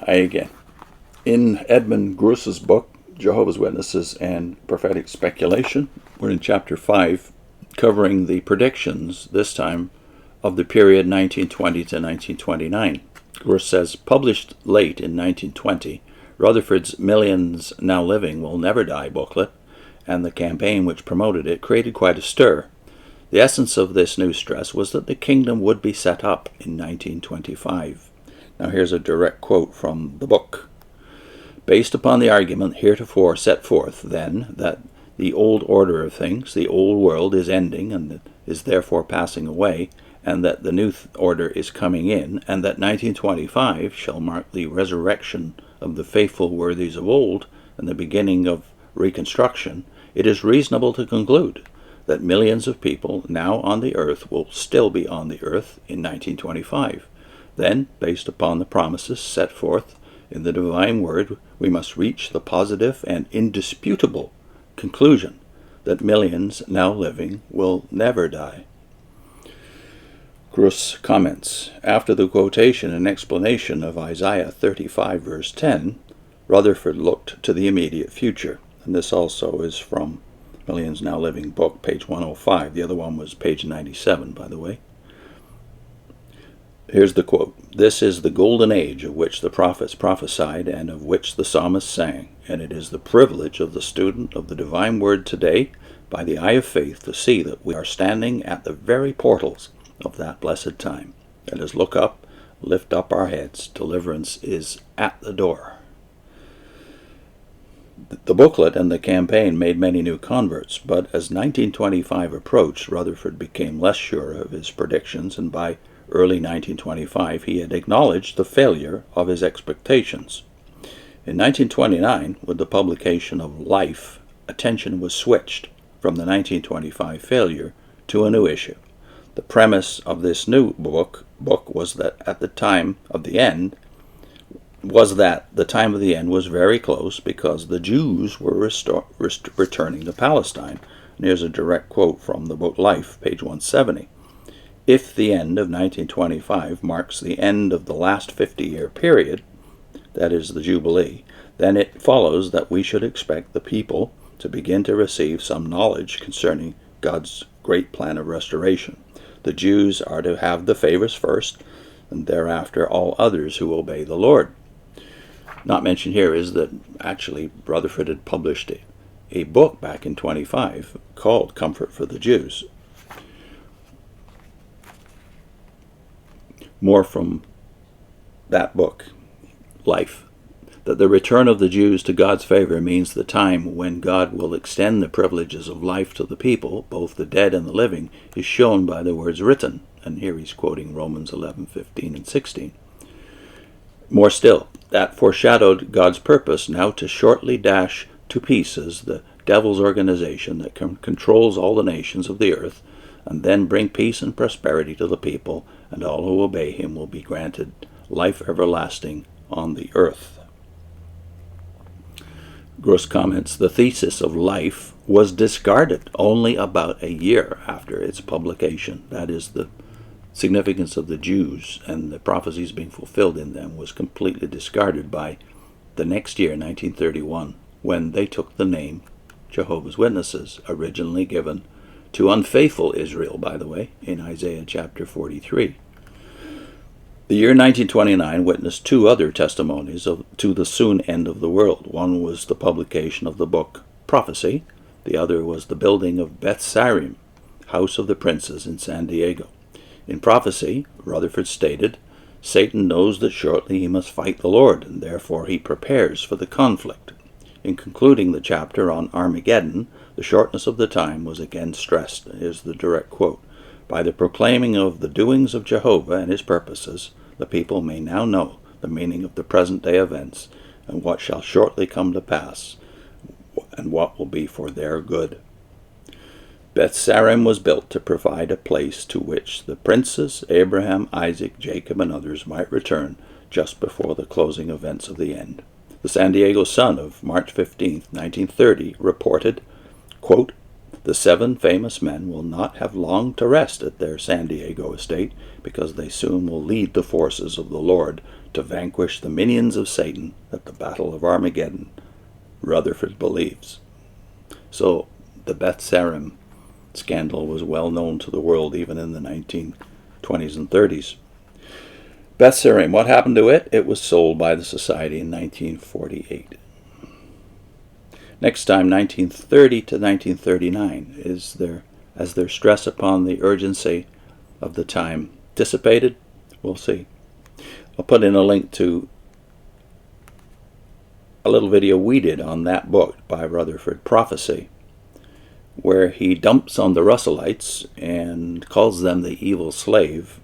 Again, in Edmond Gruss's book, Jehovah's Witnesses and Prophetic Speculation, we're in chapter 5, covering the predictions, this time, of the period 1920 to 1929. Gruss says, published late in 1920, Rutherford's Millions Now Living Will Never Die booklet and the campaign which promoted it created quite a stir. The essence of this new stress was that the kingdom would be set up in 1925. Now here's a direct quote from the book. Based upon the argument heretofore set forth, then, that the old order of things, the old world, is ending and is therefore passing away, and that the new order is coming in, and that 1925 shall mark the resurrection of the faithful worthies of old and the beginning of reconstruction, it is reasonable to conclude that millions of people now on the earth will still be on the earth in 1925. Then, based upon the promises set forth in the divine word, we must reach the positive and indisputable conclusion that millions now living will never die. Gruss comments, after the quotation and explanation of Isaiah 35 verse 10, Rutherford looked to the immediate future. And this also is from Millions Now Living book, page 105. The other one was page 97, by the way. Here's the quote. This is the golden age of which the prophets prophesied and of which the psalmist sang, and it is the privilege of the student of the divine word today, by the eye of faith, to see that we are standing at the very portals of that blessed time. Let us look up, lift up our heads. Deliverance is at the door. The booklet and the campaign made many new converts, but as 1925 approached, Rutherford became less sure of his predictions, and by early 1925 he had acknowledged the failure of his expectations. In 1929, with the publication of Life, attention was switched from the 1925 failure to a new issue. The premise of this new book was that the time of the end was very close because the Jews were returning to Palestine. And here's a direct quote from the book Life, page 170. If the end of 1925 marks the end of the last 50-year period, that is the Jubilee, then it follows that we should expect the people to begin to receive some knowledge concerning God's great plan of restoration. The Jews are to have the favors first, and thereafter all others who obey the Lord. Not mentioned here is that actually Rutherford had published a book back in 25 called Comfort for the Jews. More from that book, Life, that the return of the Jews to God's favor means the time when God will extend the privileges of life to the people, both the dead and the living, is shown by the words written. And here he's quoting Romans 11:15 and 16. More still, that foreshadowed God's purpose now to shortly dash to pieces the devil's organization that controls all the nations of the earth, and then bring peace and prosperity to the people, and all who obey him will be granted life everlasting on the earth. Gruss comments, the thesis of Life was discarded only about a year after its publication. That is, the significance of the Jews and the prophecies being fulfilled in them was completely discarded by the next year, 1931, when they took the name Jehovah's Witnesses, originally given to unfaithful Israel, by the way, in Isaiah chapter 43. The year 1929 witnessed two other testimonies to the soon end of the world. One was the publication of the book Prophecy. The other was the building of Beth Sarim, House of the Princes in San Diego. In Prophecy, Rutherford stated, Satan knows that shortly he must fight the Lord, and therefore he prepares for the conflict. In concluding the chapter on Armageddon, the shortness of the time was again stressed. Here's the direct quote. By the proclaiming of the doings of Jehovah and his purposes, the people may now know the meaning of the present-day events and what shall shortly come to pass and what will be for their good. Beth Sarim was built to provide a place to which the princes, Abraham, Isaac, Jacob, and others might return just before the closing events of the end. The San Diego Sun of March 15, 1930 reported, quote, The 7 famous men will not have long to rest at their San Diego estate, because they soon will lead the forces of the Lord to vanquish the minions of Satan at the Battle of Armageddon, Rutherford believes. So the Beth Sarim scandal was well known to the world even in the 1920s and 30s. Beth Sarim, what happened to it? It was sold by the Society in 1948. Next time, 1930 to 1939, as their stress upon the urgency of the time dissipated? We'll see. I'll put in a link to a little video we did on that book by Rutherford, Prophecy, where he dumps on the Russellites and calls them the evil slave,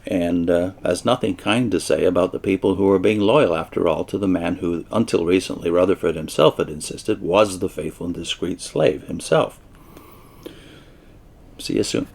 and has nothing kind to say about the people who are being loyal, after all, to the man who, until recently, Rutherford himself had insisted was the faithful and discreet slave himself. See you soon.